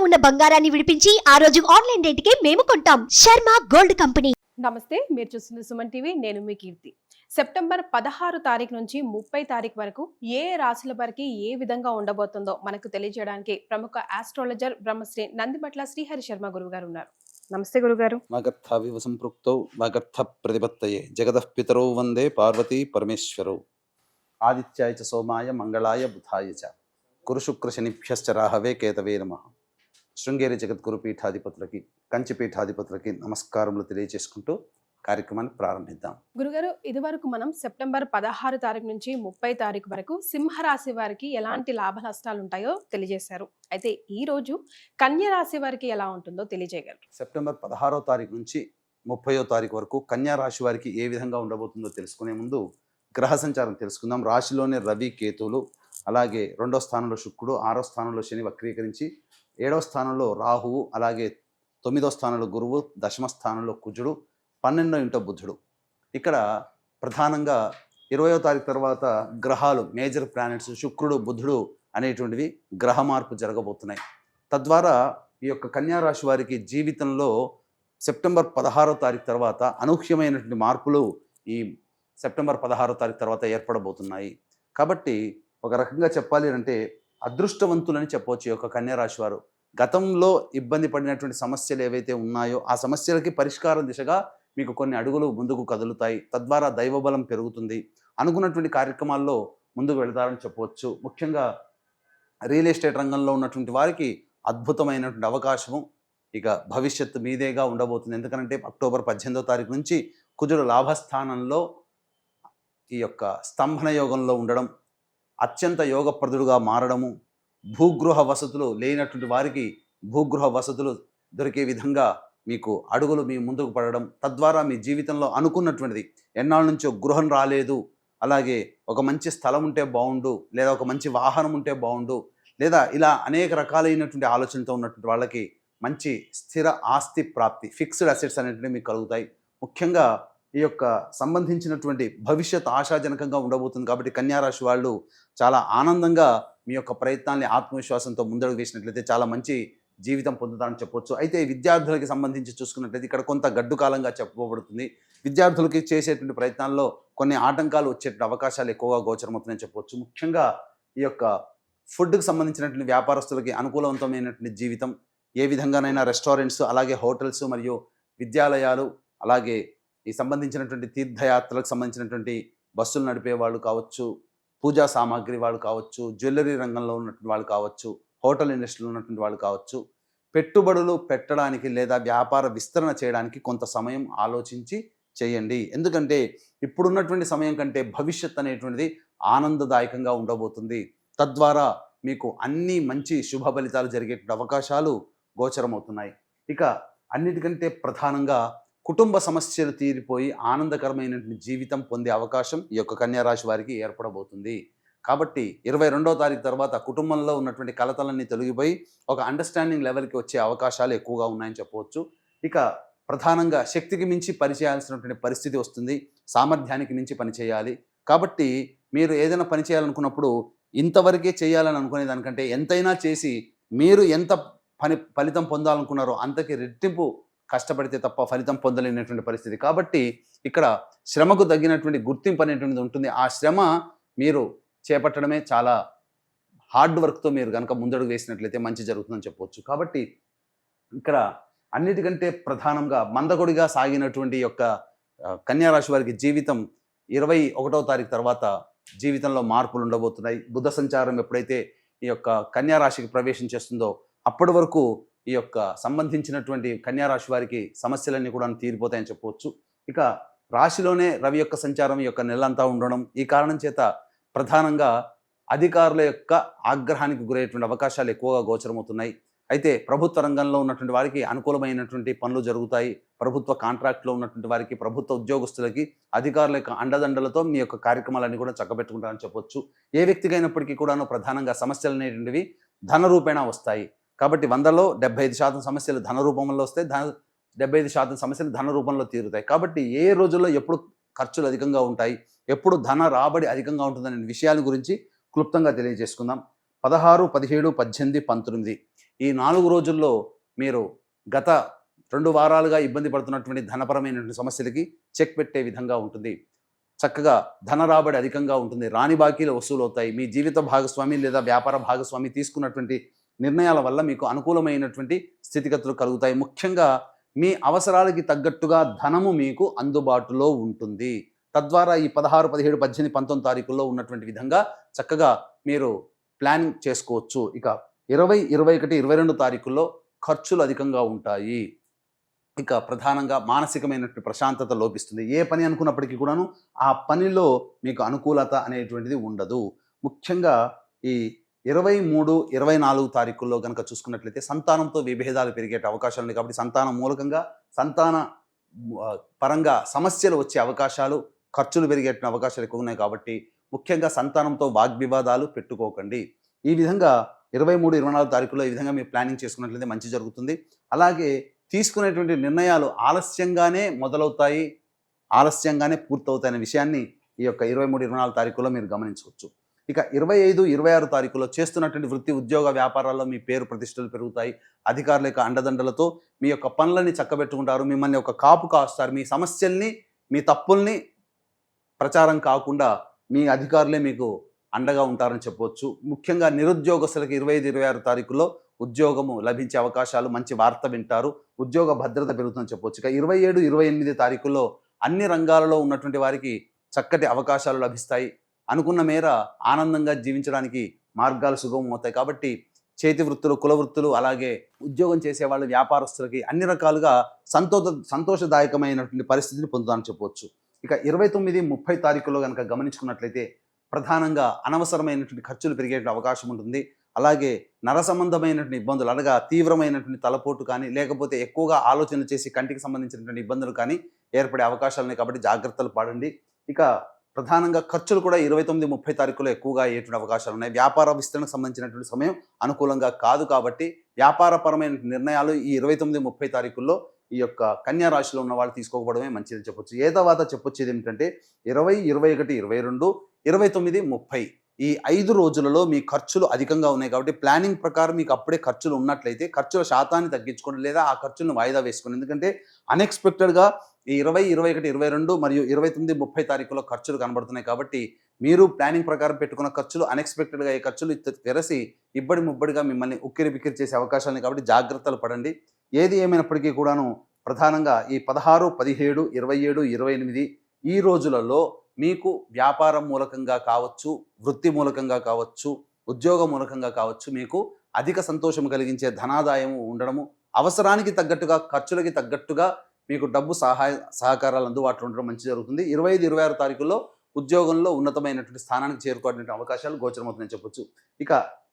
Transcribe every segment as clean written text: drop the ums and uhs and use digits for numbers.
ఉన్న బంగారాన్ని విడిపించి ఆ రోజు ఆన్లైన్ రేటుకే మేము కొంటాం. Sharma gold company. నమస్తే, మీరు చూస్తున్న సుమన్ టీవీ. నేను మీ కీర్తి. సెప్టెంబర్ 16 తారీఖు నుంచి 30 తారీఖు వరకు ఏ రాశుల వారికి ఏ విధంగా ఉండబోతుందో మనకు తెలియజేయడానికి ప్రముఖ ఆస్ట్రాలజర్ బ్రహ్మశ్రీ నందిబట్ల శ్రీహరి శర్మ గురువు గారు ఉన్నారు. నమస్తే గురుగారు. వాగర్థావివ సంపృక్తౌ వాగర్థ ప్రతిపత్తయే జగదః పితరౌ వందే పార్వతీ పరమేశ్వరౌ. ఆదిత్యాయ చ సోమాయ మంగళాయ బుధాయ చ గురు శుక్ర శనిభ్యశ్చ రాహవే కేతవే నమః. శృంగేరి జగద్గురు పీఠాధిపతులకి, కంచి పీఠాధిపతులకి నమస్కారములు తెలియజేసుకుంటూ కార్యక్రమాన్ని ప్రారంభిద్దాం. గురుగారు, ఇది వరకు మనం సెప్టెంబర్ 16 తారీఖు నుంచి 30 తారీఖు వరకు సింహరాశి వారికి ఎలాంటి లాభ నష్టాలు ఉంటాయో తెలియజేశారు. అయితే ఈ రోజు కన్య రాశి వారికి ఎలా ఉంటుందో తెలియజేయగలరు? సెప్టెంబర్ 16వ తారీఖు నుంచి 30వ తారీఖు వరకు కన్యా రాశి వారికి ఏ విధంగా ఉండబోతుందో తెలుసుకునే ముందు గ్రహ సంచారం తెలుసుకుందాం. రాశిలోనే రవి, కేతువులు, అలాగే 2వ స్థానంలో శుక్రుడు, 6వ స్థానంలో శని వక్రీకరించి, 7వ స్థానంలో రాహువు, అలాగే 9వ స్థానంలో గురువు, 10వ స్థానంలో కుజుడు, 12వ ఇంట బుధుడు. ఇక్కడ ప్రధానంగా 20వ తారీఖు తర్వాత గ్రహాలు, మేజర్ ప్లానెట్స్ శుక్రుడు, బుధుడు అనేటువంటివి గ్రహ మార్పు జరగబోతున్నాయి. తద్వారా ఈ యొక్క కన్యా రాశి వారికి జీవితంలో సెప్టెంబర్ 16వ తారీఖు తర్వాత అనూహ్యమైనటువంటి మార్పులు ఈ సెప్టెంబర్ 16వ తారీఖు తర్వాత ఏర్పడబోతున్నాయి. కాబట్టి ఒక రకంగా చెప్పాలి అంటే అదృష్టవంతులని చెప్పవచ్చు ఈ యొక్క కన్యా రాశి వారు. గతంలో ఇబ్బంది పడినటువంటి సమస్యలు ఏవైతే ఉన్నాయో ఆ సమస్యలకి పరిష్కారం దిశగా మీకు కొన్ని అడుగులు ముందుకు కదులుతాయి. తద్వారా దైవబలం పెరుగుతుంది. అనుకున్నటువంటి కార్యక్రమాల్లో ముందుకు వెళతారని చెప్పవచ్చు. ముఖ్యంగా రియల్ ఎస్టేట్ రంగంలో ఉన్నటువంటి వారికి అద్భుతమైనటువంటి అవకాశము ఇక భవిష్యత్తు మీదేగా ఉండబోతుంది. ఎందుకంటే అక్టోబర్ 18వ తారీఖు నుంచి కుజుడు లాభస్థానంలో ఈ యొక్క స్తంభన యోగంలో ఉండడం, అత్యంత యోగప్రదుడుగా మారడము, భూగృహ వసతులు లేనటువంటి వారికి భూగృహ వసతులు దొరికే విధంగా మీకు అడుగులు మీ ముందుకు పడడం, తద్వారా మీ జీవితంలో అనుకున్నటువంటిది, ఎన్నాళ్ళ నుంచో గృహం రాలేదు, అలాగే ఒక మంచి స్థలం ఉంటే బాగుండు, లేదా ఒక మంచి వాహనం ఉంటే బాగుండు, లేదా ఇలా అనేక రకాలైనటువంటి ఆలోచనతో ఉన్నటువంటి వాళ్ళకి మంచి స్థిర ఆస్తి ప్రాప్తి, ఫిక్స్డ్ అసెట్స్ అనేటివి మీకు కలుగుతాయి. ముఖ్యంగా ఈ యొక్క సంబంధించినటువంటి భవిష్యత్ ఆశాజనకంగా ఉండబోతుంది. కాబట్టి కన్యా రాశి వాళ్ళు చాలా ఆనందంగా మీ యొక్క ప్రయత్నాన్ని ఆత్మవిశ్వాసంతో ముందడుగు వేసినట్లయితే చాలా మంచి జీవితం పొందుతారని చెప్పవచ్చు. అయితే విద్యార్థులకి సంబంధించి చూసుకున్నట్లయితే ఇక్కడ కొంత గడ్డు కాలంగా చెప్పబడుతుంది. విద్యార్థులకి చేసేటువంటి ప్రయత్నాల్లో కొన్ని ఆటంకాలు వచ్చేటువంటి అవకాశాలు ఎక్కువగా గోచరమవుతున్నాయని చెప్పవచ్చు. ముఖ్యంగా ఈ యొక్క ఫుడ్కి సంబంధించినటువంటి వ్యాపారస్తులకి అనుకూలవంతమైనటువంటి జీవితం, ఏ విధంగానైనా రెస్టారెంట్స్, అలాగే హోటల్స్ మరియు విద్యాలయాలు, అలాగే ఈ సంబంధించినటువంటి తీర్థయాత్రలకు సంబంధించినటువంటి బస్సులు నడిపే వాళ్ళు కావచ్చు, పూజా సామాగ్రి వాళ్ళు కావచ్చు, జ్యువెలరీ రంగంలో ఉన్నటువంటి వాళ్ళు కావచ్చు, హోటల్ ఇండస్ట్రీలో ఉన్నటువంటి వాళ్ళు కావచ్చు, పెట్టుబడులు పెట్టడానికి లేదా వ్యాపార విస్తరణ చేయడానికి కొంత సమయం ఆలోచించి చేయండి. ఎందుకంటే ఇప్పుడున్నటువంటి సమయం కంటే భవిష్యత్ అనేటువంటిది ఆనందదాయకంగా ఉండబోతుంది. తద్వారా మీకు అన్ని మంచి శుభ ఫలితాలు జరిగేటువంటి అవకాశాలు గోచరమవుతున్నాయి. ఇక అన్నిటికంటే ప్రధానంగా కుటుంబ సమస్యలు తీరిపోయి ఆనందకరమైనటువంటి జీవితం పొందే అవకాశం ఈ యొక్క కన్యా రాశి వారికి ఏర్పడబోతుంది. కాబట్టి 22వ తారీఖు తర్వాత కుటుంబంలో ఉన్నటువంటి కలతలన్నీ తొలగిపోయి ఒక అండర్స్టాండింగ్ లెవెల్కి వచ్చే అవకాశాలు ఎక్కువగా ఉన్నాయని చెప్పవచ్చు. ఇక ప్రధానంగా శక్తికి మించి పనిచేయాల్సినటువంటి పరిస్థితి వస్తుంది. సామర్థ్యానికి మించి పనిచేయాలి. కాబట్టి మీరు ఏదైనా పని చేయాలనుకున్నప్పుడు ఇంతవరకే చేయాలని అనుకునే దానికంటే ఎంతైనా చేసి మీరు ఎంత ఫలితం పొందాలనుకున్నారో అంతకి రెట్టింపు కష్టపడితే తప్ప ఫలితం పొందలేనటువంటి పరిస్థితి. కాబట్టి ఇక్కడ శ్రమకు తగ్గినటువంటి గుర్తింపు అనేటువంటిది ఉంటుంది. ఆ శ్రమ మీరు చేపట్టడమే చాలా హార్డ్ వర్క్తో మీరు కనుక ముందడుగు వేసినట్లయితే మంచి జరుగుతుందని చెప్పవచ్చు. కాబట్టి ఇక్కడ అన్నిటికంటే ప్రధానంగా మందకొడిగా సాగినటువంటి యొక్క కన్యా రాశి వారికి జీవితం 21వ తారీఖు తర్వాత జీవితంలో మార్పులు ఉండబోతున్నాయి. బుధ సంచారం ఎప్పుడైతే ఈ యొక్క కన్యా రాశికి ప్రవేశం చేస్తుందో అప్పటి వరకు ఈ యొక్క సంబంధించినటువంటి కన్యా రాశి వారికి సమస్యలన్నీ కూడా తీరిపోతాయని చెప్పవచ్చు. ఇక రాశిలోనే రవి యొక్క సంచారం ఈ యొక్క నెలంతా ఉండడం, ఈ కారణం చేత ప్రధానంగా అధికారుల యొక్క ఆగ్రహానికి గురయ్యేటువంటి అవకాశాలు ఎక్కువగా గోచరమవుతున్నాయి. అయితే ప్రభుత్వ రంగంలో ఉన్నటువంటి వారికి అనుకూలమైనటువంటి పనులు జరుగుతాయి. ప్రభుత్వ కాంట్రాక్ట్లో ఉన్నటువంటి వారికి, ప్రభుత్వ ఉద్యోగస్తులకి అధికారుల యొక్క అండదండలతో మీ యొక్క కార్యక్రమాలన్నీ కూడా చక్కబెట్టుకుంటారని చెప్పొచ్చు. ఏ వ్యక్తికి అయినప్పటికీ కూడాను ప్రధానంగా సమస్యలు అనేటువంటివి ధన రూపేణా వస్తాయి. కాబట్టి 100లో 75% సమస్యలు ధన రూపంలో వస్తాయి, 75% సమస్యలు ధన రూపంలో తీరుతాయి. కాబట్టి ఏ రోజుల్లో ఎప్పుడు ఖర్చులు అధికంగా ఉంటాయి, ఎప్పుడు ధన రాబడి అధికంగా ఉంటుందనే విషయాల గురించి క్లుప్తంగా తెలియజేసుకుందాం. 16, 17, 18, 19 ఈ 4 రోజుల్లో మీరు గత 2 వారాలుగా ఇబ్బంది పడుతున్నటువంటి ధనపరమైనటువంటి సమస్యలకి చెక్ పెట్టే విధంగా ఉంటుంది. చక్కగా ధన రాబడి అధికంగా ఉంటుంది. రాని బాకీలు వసూలు అవుతాయి. మీ జీవిత భాగస్వామి లేదా వ్యాపార భాగస్వామి తీసుకున్నటువంటి నిర్ణయాల వల్ల మీకు అనుకూలమైనటువంటి స్థితిగతులు కలుగుతాయి. ముఖ్యంగా మీ అవసరాలకి తగ్గట్టుగా ధనము మీకు అందుబాటులో ఉంటుంది. తద్వారా ఈ 16, 17, 18, 19 తారీఖుల్లో ఉన్నటువంటి విధంగా చక్కగా మీరు ప్లానింగ్ చేసుకోవచ్చు. ఇక 20, 21, 22 తారీఖుల్లో ఖర్చులు అధికంగా ఉంటాయి. ఇక ప్రధానంగా మానసికమైనటువంటి ప్రశాంతత లోపిస్తుంది. ఏ పని అనుకున్నప్పటికీ కూడాను ఆ పనిలో మీకు అనుకూలత అనేటువంటిది ఉండదు. ముఖ్యంగా ఈ 23, 24 తారీఖుల్లో కనుక చూసుకున్నట్లయితే సంతానంతో విభేదాలు పెరిగే అవకాశాలు ఉన్నాయి. కాబట్టి సంతానం మూలకంగా సంతాన పరంగా సమస్యలు వచ్చే అవకాశాలు, ఖర్చులు పెరిగే అవకాశాలు ఎక్కువ ఉన్నాయి. కాబట్టి ముఖ్యంగా సంతానంతో వాగ్వివాదాలు పెట్టుకోకండి. ఈ విధంగా 23, 24 తారీఖుల్లో ఈ విధంగా మీరు ప్లానింగ్ చేసుకున్నట్లయితే మంచి జరుగుతుంది. అలాగే తీసుకునేటువంటి నిర్ణయాలు ఆలస్యంగానే మొదలవుతాయి, ఆలస్యంగానే పూర్తవుతాయనే విషయాన్ని ఈ యొక్క 23, 24 తారీఖుల్లో మీరు గమనించవచ్చు. ఇక 25, 26 తారీఖుల్లో చేస్తున్నటువంటి వృత్తి, ఉద్యోగ, వ్యాపారాల్లో మీ పేరు ప్రతిష్టలు పెరుగుతాయి. అధికారుల యొక్క అండదండలతో మీ యొక్క పనులని చక్కబెట్టుకుంటారు. మిమ్మల్ని ఒక కాపు కాస్తారు. మీ సమస్యల్ని, మీ తప్పుల్ని ప్రచారం కాకుండా మీ అధికారులే మీకు అండగా ఉంటారని చెప్పవచ్చు. ముఖ్యంగా నిరుద్యోగస్తులకి 25, 26 తారీఖుల్లో ఉద్యోగము లభించే అవకాశాలు, మంచి వార్త వింటారు. ఉద్యోగ భద్రత పెరుగుతుందని చెప్పవచ్చు. ఇక 27, 28 తారీఖుల్లో అన్ని రంగాలలో ఉన్నటువంటి వారికి చక్కటి అవకాశాలు లభిస్తాయి. అనుకున్న మేర ఆనందంగా జీవించడానికి మార్గాలు సుగమం అవుతాయి. కాబట్టి చేతి వృత్తులు, కుల వృత్తులు, అలాగే ఉద్యోగం చేసేవాళ్ళు, వ్యాపారస్తులకి అన్ని రకాలుగా సంతోషదాయకమైనటువంటి పరిస్థితిని పొందుతారని చెప్పవచ్చు. ఇక 29, 30 తారీఖుల్లో కనుక గమనించుకున్నట్లయితే ప్రధానంగా అనవసరమైనటువంటి ఖర్చులు పెరిగే అవకాశం ఉంటుంది. అలాగే నర సంబంధమైనటువంటి ఇబ్బందులు, అనగా తీవ్రమైనటువంటి తలపోటు కానీ, లేకపోతే ఎక్కువగా ఆలోచన చేసి కంటికి సంబంధించినటువంటి ఇబ్బందులు కానీ ఏర్పడే అవకాశాలు ఉన్నాయి. కాబట్టి జాగ్రత్తలు పడండి. ఇక ప్రధానంగా ఖర్చులు కూడా 29, 30 తారీఖులో ఎక్కువగా అయ్యేటువంటి అవకాశాలు ఉన్నాయి. వ్యాపార విస్తరణకు సంబంధించినటువంటి సమయం అనుకూలంగా కాదు. కాబట్టి వ్యాపారపరమైన నిర్ణయాలు ఈ 29, 30 తారీఖుల్లో ఈ యొక్క కన్యా రాశిలో ఉన్న వాళ్ళు తీసుకోకపోవడమే మంచిదని చెప్పొచ్చు. ఏ తర్వాత చెప్పొచ్చేది ఏమిటంటే 20, 21, 22, 29, 30 ఈ 5 రోజులలో మీ ఖర్చులు అధికంగా ఉన్నాయి. కాబట్టి ప్లానింగ్ ప్రకారం మీకు అప్పుడే ఖర్చులు ఉన్నట్లయితే ఖర్చుల శాతాన్ని తగ్గించుకోండి, లేదా ఆ ఖర్చులను వాయిదా వేసుకోండి. ఎందుకంటే అన్ఎక్స్పెక్టెడ్గా ఈ 20, 21, 22 మరియు 29, 30 తారీఖులో ఖర్చులు కనబడుతున్నాయి. కాబట్టి మీరు ప్లానింగ్ ప్రకారం పెట్టుకున్న ఖర్చులు అన్ఎక్స్పెక్టెడ్గా ఈ ఖర్చులు తెరసి ఇబ్బడి ముబ్బడిగా మిమ్మల్ని ఉక్కిరి బిక్కిరి చేసే అవకాశాలు. కాబట్టి జాగ్రత్తలు పడండి. ఏది ఏమైనప్పటికీ కూడాను ప్రధానంగా ఈ 16, 17, 27, 28 ఈ రోజులలో మీకు వ్యాపారం మూలకంగా కావచ్చు, వృత్తి మూలకంగా కావచ్చు, ఉద్యోగ మూలకంగా కావచ్చు, మీకు అధిక సంతోషం కలిగించే ధనాదాయం ఉండడము, అవసరానికి తగ్గట్టుగా, ఖర్చులకి తగ్గట్టుగా మీకు డబ్బు సహకారాలు అందుబాటులో ఉండడం మంచి జరుగుతుంది. 25, 26 తారీఖుల్లో ఉద్యోగంలో ఉన్నతమైనటువంటి స్థానానికి చేరుకోవడానికి అవకాశాలు గోచరమవుతుందని చెప్పొచ్చు. ఇక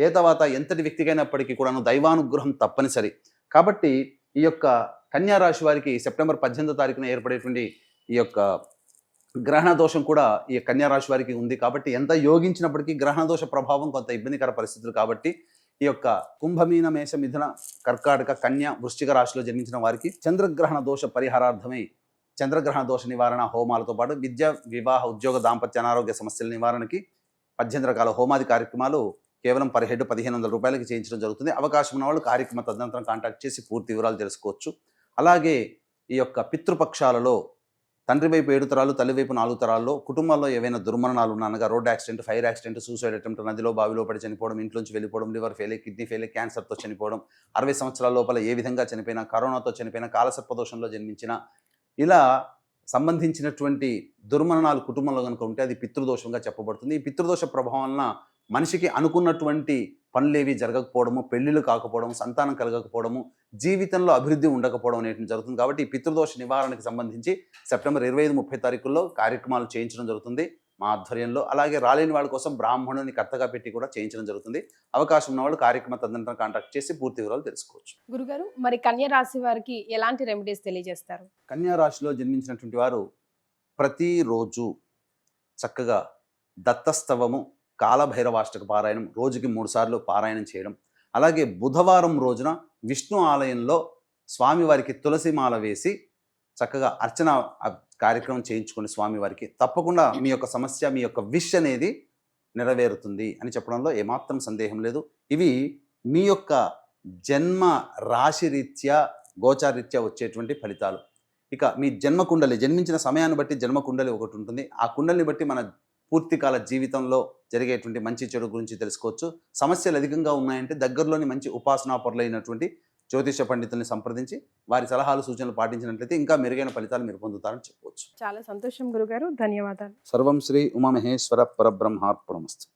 ఏ తర్వాత ఎంతటి వ్యక్తికైనప్పటికీ కూడాను దైవానుగ్రహం తప్పనిసరి. కాబట్టి ఈ యొక్క కన్యా రాశి వారికి సెప్టెంబర్ 18వ తారీఖున ఏర్పడేటువంటి ఈ యొక్క గ్రహణ దోషం కూడా ఈ కన్యా రాశి వారికి ఉంది. కాబట్టి ఎంత యోగించినప్పటికీ గ్రహణ దోష ప్రభావం కొంత ఇబ్బందికర పరిస్థితులు. కాబట్టి ఈ యొక్క కుంభమీన, మేష, మిథున, కర్కాటక, కన్య, వృశ్చిక రాశిలో జన్మించిన వారికి చంద్రగ్రహణ దోష పరిహారార్థమై చంద్రగ్రహణ దోష నివారణ హోమాలతో పాటు విద్య, వివాహ, ఉద్యోగ, దాంపత్య, అనారోగ్య సమస్యల నివారణకి 18 రకాల హోమాది కార్యక్రమాలు కేవలం పర్ హెడ్ 1,500 రూపాయలకి చేయించడం జరుగుతుంది. అవకాశం ఉన్న వాళ్ళు కార్యక్రమ తదనంతరం కాంటాక్ట్ చేసి పూర్తి వివరాలు తెలుసుకోవచ్చు. అలాగే ఈ యొక్క పితృపక్షాలలో తండ్రి వైపు 7 తరాలు, తల్లి వైపు 4 తరాల్లో కుటుంబాల్లో ఏవైనా దుర్మరణాలు ఉన్నా, అనగా road accident, fire accident, suicide attempt, నదిలో బావిలో పడి చనిపోవడం, ఇంట్లోంచి వెళ్ళిపోవడం, లివర్ ఫెయిల్, కిడ్నీ ఫెయిల్, క్యాన్సర్తో చనిపోవడం, 60 సంవత్సరాల లోపల ఏ విధంగా చనిపోయినా, కరోనాతో చనిపోయినా, కాలసర్పదోషంలో జన్మించిన, ఇలా సంబంధించినటువంటి దుర్మరణాలు కుటుంబంలో కనుక ఉంటే అది పితృదోషంగా చెప్పబడుతుంది. ఈ పితృదోష ప్రభావం వలన మనిషికి అనుకున్నటువంటి పనులేవి జరగకపోవడము, పెళ్లిళ్ళు కాకపోవడము, సంతానం కలగకపోవడము, జీవితంలో అభివృద్ధి ఉండకపోవడం అనేది జరుగుతుంది. కాబట్టి ఈ పితృదోష నివారణకు సంబంధించి సెప్టెంబర్ 25, 30 తారీఖుల్లో కార్యక్రమాలు చేయించడం జరుగుతుంది మా ఆధ్వర్యంలో. అలాగే రాలేని వాళ్ళ కోసం బ్రాహ్మణుని కర్తగా పెట్టి కూడా చేయించడం జరుగుతుంది. అవకాశం ఉన్న వాళ్ళు కార్యక్రమ తదనంతరం కాంటాక్ట్ చేసి పూర్తి వివరాలు తెలుసుకోవచ్చు. గురుగారు, మరి కన్యా రాశి వారికి ఎలాంటి రెమెడీస్ తెలియజేస్తారు? కన్యా రాశిలో జన్మించినటువంటి వారు ప్రతిరోజు చక్కగా దత్తస్తవము, కాలభైరవాష్టక పారాయణం రోజుకి 3 సార్లు పారాయణం చేయడం, అలాగే బుధవారం రోజున విష్ణు ఆలయంలో స్వామివారికి తులసిమాల వేసి చక్కగా అర్చన కార్యక్రమం చేయించుకుని స్వామివారికి తప్పకుండా మీ యొక్క సమస్య, మీ యొక్క విష్ అనేది నెరవేరుతుంది అని చెప్పడంలో ఏమాత్రం సందేహం లేదు. ఇవి మీ యొక్క జన్మ రాశి రీత్యా గోచారీత్యా వచ్చేటువంటి ఫలితాలు. ఇక మీ జన్మ కుండలి, జన్మించిన సమయాన్ని బట్టి జన్మ కుండలి ఒకటి ఉంటుంది. ఆ కుండలిని బట్టి మన పూర్తికాల జీవితంలో జరిగేటువంటి మంచి చెడు గురించి తెలుసుకోవచ్చు. సమస్యలు అధికంగా ఉన్నాయంటే దగ్గరలోని మంచి ఉపాసనా పరులైనటువంటి జ్యోతిష పండితుల్ని సంప్రదించి వారి సలహాలు సూచనలు పాటించినట్లయితే ఇంకా మెరుగైన ఫలితాలు మీరు పొందుతారని చెప్పవచ్చు. చాలా సంతోషం గురుగారు, ధన్యవాదాలు. సర్వం శ్రీ ఉమామహేశ్వర పరబ్రహ్మార్పణమస్తు.